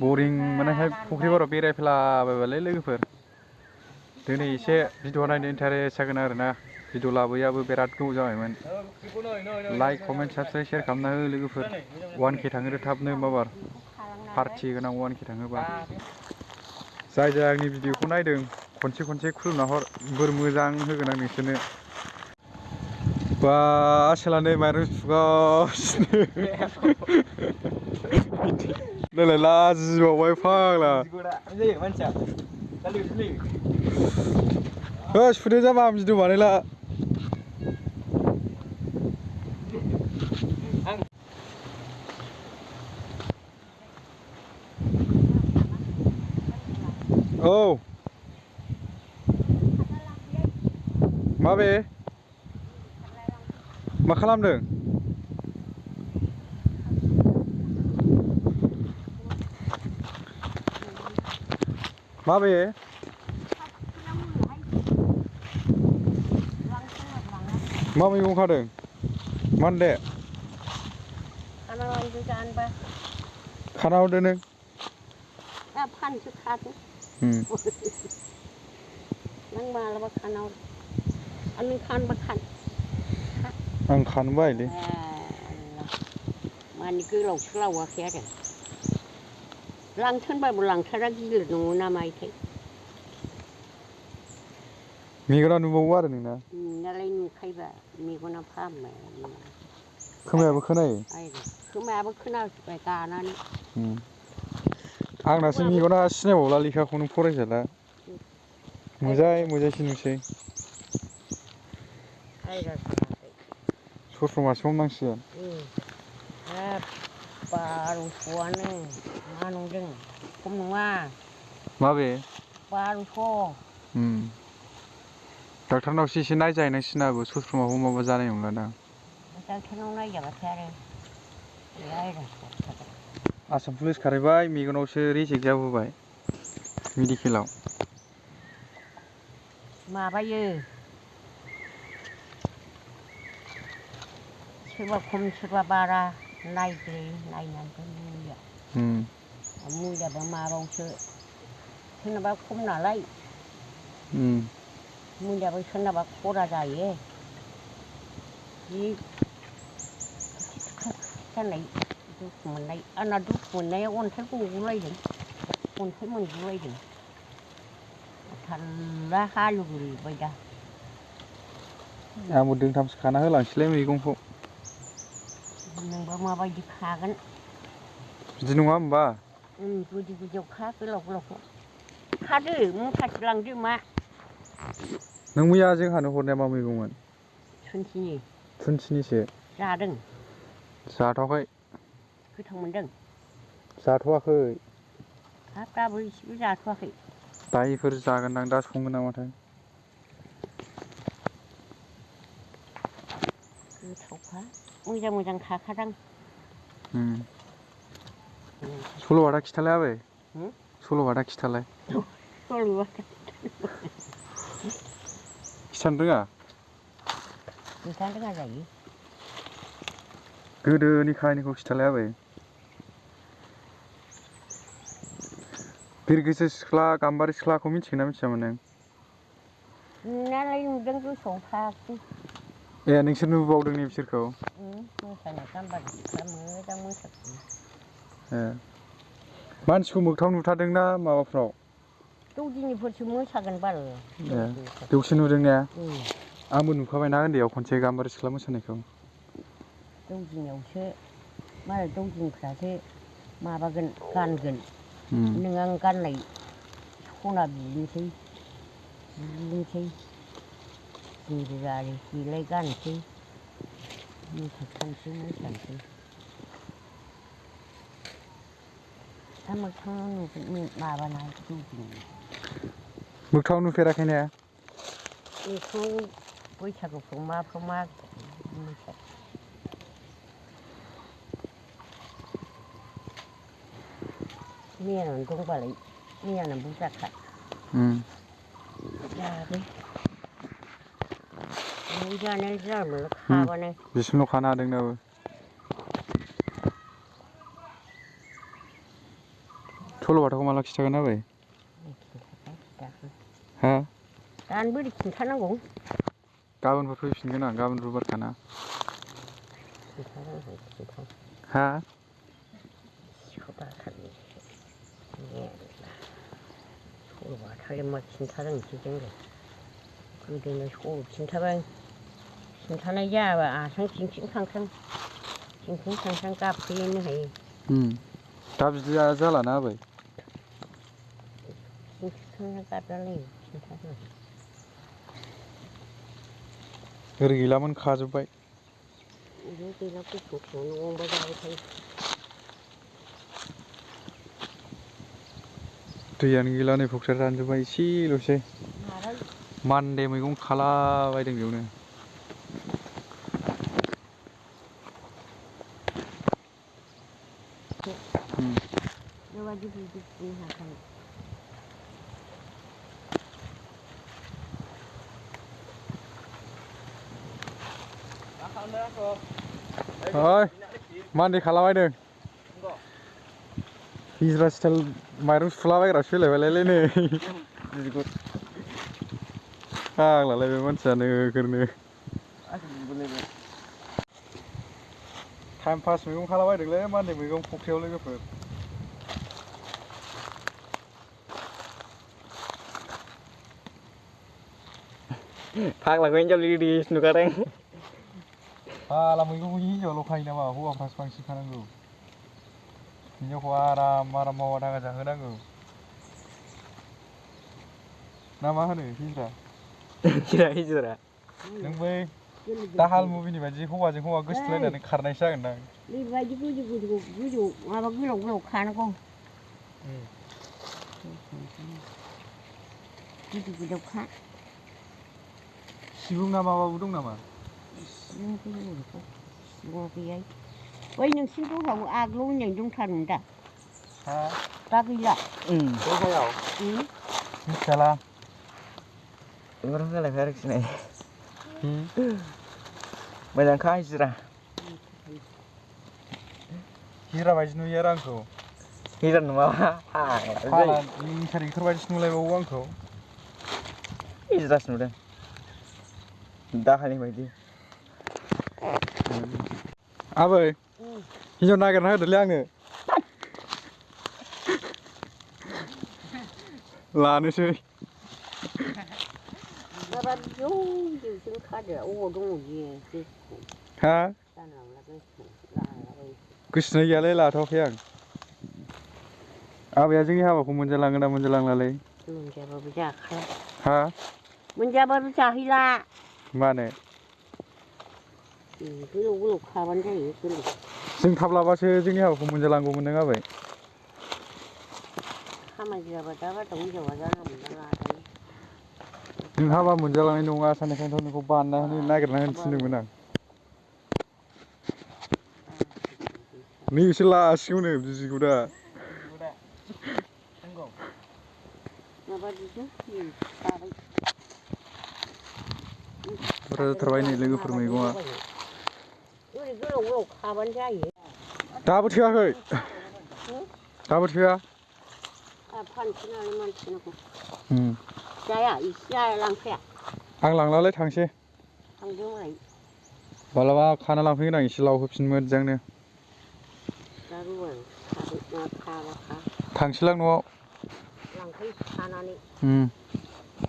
बरिं मोननायखाय फुख्रिफोराव बेरायफैलाबायबालै लोगोफोर दिनै एसे भिडिअ नायनो इन्टारेस्ट जागोन आरोना भिडिअ लाबोयाबो बिराद गोबाव जाबायमोन लाइक कमेन्ट साबस्क्राइब शेयार खालामना हो लोगोफोर 1K थाङो थाबनो माबार पार्टि गोनां 1K थाङोबा जाय जाय आंनि भिडिअखौ नायदों खनसे खुलुमना हर बोर मोजां होगोन आं नोंसोरनो बा आसोला नै माइरं सुगासिनो नायलाय लाजिबावबाय फाग्ला सुदो जामा भिडिअ बानायला औ माबे मा खालामदों माबे मा मैगं खादों मानदे खाना हरदो नों फानसो खादों नों मालाबा खाना हर नों खानोबा खान आं खानो बायोलै मानि गोलावसो लावाखै आरो लांथो होनबाबो लांथारा गिलिर नङो ना मायोथाय मेगना नुबावो आरो नोंना नोंनालाय नुखायोबा मेगना फाहामबाय खोमायाबो खोनायो खोमायाबो खोनाजोब्बाय गानानै आंनासो मेगना सिनायबावला लेखाखौनो फरायजाला मोजायसो नुसै सस्रमासो हमनांसिगोन हाब 1200आनो मा नंदों खम नङा माबे 1200 डाक्टारनावसो एसे नायजाहैनांसिगोन सस्रमा हमाबा जानाय नंलाना डाक्टारनाव नायजाबाथाय आरो आसाम पुलिस खारहैबाय मेगनावसो रिजेक्ट जाबोबाय मेडिकेलाव माबायो सोरबा खम सोरबा बारा नायग्रोयो नायनानै मुलियाबो माबायावसो सोरनाबा खम नालाय मुलियाबो सोरनाबा खरा जायो जि जानाय दुखु मोननाय आंना दुखु मोननाया अन्थाइ गगुलायदों अन्थाइ मोनगुलायदों थाल्ला हालुग्रुबाय दा आंबो दोंथामसो खाना होलांसैलाय मैगंखौ नोंबा माबायदि खागोन बिदि नङा होमबा गुदि गुदियाव खा गोलाव गोलावखौ खादो मुथासे लांदो मा नों मैया जोंहानो हरनाया मा मैगंमोन थुनथिनिसो जादों जाथ'वाखै गोथाव मोनदों जाथ'वाखै हाब दाबो इसेबो जाथ'वाखै दायोफोर जागोनदां दा संगोन नामाथाय गोथावखा मोजां खाखादां सल'बाथा खिथालाय आबै सल'बाथा खिथालाय खिथानो रोङा खिथानो रोङा जायो गोदोनि खाहानिखौ खिथालाय आबै बिरगोस्रि सिख्ला गाम्बारि सिख्लाखौ मिथिगोन ना मिथियामोन नों नुनायालाय नुदों गोसोआव थायाखै ए नोंसोर नुबावदों ने बिसोरखौ मोसानाय गाम्बारि सिख्ला मोजां मोसाखायो ए मानसिखौ मोगथाङाव नुथारदोंना माबाफ्राव दौदिनिफोरसो मोसागोन बाल ए बेयावसो नुदों ने आंबो नुखाबायना उन्दैयाव खनसे गाम्बारि सिख्ला मोसानायखौ दौदिनियावसो मालाय दौदिनिफ्रासो माबागोन गानगोन नों आं गाननाय सना बिनोसै जिन्ज्रि आरि देलाय गानसै मोसानोसै दा मोगथाङाव नुगोन माबानाय दौदिनि मोगथाङाव नुफेराखै ने बेखौ बैसागुफ्राव माफ्राव मा मोसा मैयानावनो दंबालाय मैयाना बुरजाखा जादों न'आव जानाय जायामोन खाबानो बिसिमल' खानो हादों दाबो सल'बाथाखौ माला खिथागोन आबै? हा? दानो बोरै खिन्थानांगौ? गाबोनफोर फैफिनगोन आं गाबोन रुबिबारखाना। हा? सल'बाथालाय मा खिन्थारोंसै जोंलाय गोदोनो सल' खिन्थाबाय खिन्थानाय जायाबा आसान थिंथिं थांथां थिंथिं थांथां गाबफैनो हायो। दा बिदिया जालाना आबै? ओरै गैलामोन खाजोब्बाय। ओरै गैला गुसुंखौनो अनबाय जाबाय थायो। दैयानो गैला नै फख्रिया रानजोब्बाय एसेल'सै। मानदे मैगं खालाबायदों बेयावनो। ओइ मानदे खालाबायदों। हिजरा स्टाइल माइरं सुलाबायग्रासो फैलायबायलाय नै। फाग्लालाय बे मानसिया नोगोरनो। टाइम पास मैगं खालाबायदोंलै मानदे मैगं फख्रियाव लोगोफोर। फाग्लाखौ हिनजाव लिरिस नुखादों। फाग्ला मैगंखौ हिनजावल' खायो नामा हौवाफ्रासो बांसिन खानांगौ। हिनजावखौ आराम मावा दाङा जाहोनांगौ। ना मा होनो हिजरा? हिजरा नों बै दाहाल मुभिनि बायदि हौवाजों हौवा गोसथोलायनानै खारनायसो जागोनदां। बेबायदि गोजौ माबा गोलाव खानांगौ। गोजौखा। सिबुं ना माबाबो दं नामा? सिबुं गैया। बै नोंसिनि दहायाव आगोलाव होननाय दंथारोमोन दा? हा? दा गैला? दहायाव? मिथियालां। बेफोरखौ होलायबाय आरोखि ने। मोजांखा हिजरा। हिरा बायदि नुयो आरो आंखौ। हिजरा नुआबा फाग्ला लिंसार बायदिसो नुलायबावो आंखौ। हिजरासो नुदों दाहालनि बायदि। आबै हिनजाव नागिरना होदोलै आंनो। लानोसै। माबा जौजों खादो अबाव दङ बियो? हा? गोसोथोनाय गैयालै लाथ'वाखै आं। आबैया जोंनि हाबाखौ मोनजालाङो ना मोनजालांलालै? मोनजायाबाबो जाखाला। हा? मोनजायाबाबो जाहैला। मानो? गोलाव खाबानो जायो गोलाव। जों थाब लाबासो जोंनि हाबाखौ मोनजालांगौमोन नों आबै। खामानि जाबा दा बाथाव हिनजावा जानला मोनला लाजायो। नों हाबा मोनजालांनाय नङा साननायखायनोथ' नोंखौ बानायना होनो नागिरना होनो थिनदोंमोन आं। नैबेसो लासिगौनो बिदिखौ दा। बुरजा जाथारबाय नै लोगोफोर मैगङा। ओरै गोलाव खाबानो जायो। दाबो थोआखै? दाबो थोआ? फानसै नालाय मानो थोनांगौ। जाया इसे लांफाया? आं लांलालै थांसै। थांदो मालाय। मालाबा खाना लांफैगोन आं एसे लावहोफिन मोजांनो। दा रुवायाव खादो ना खायाबा खा। थांसैलां न'आव। लांफै खानानै।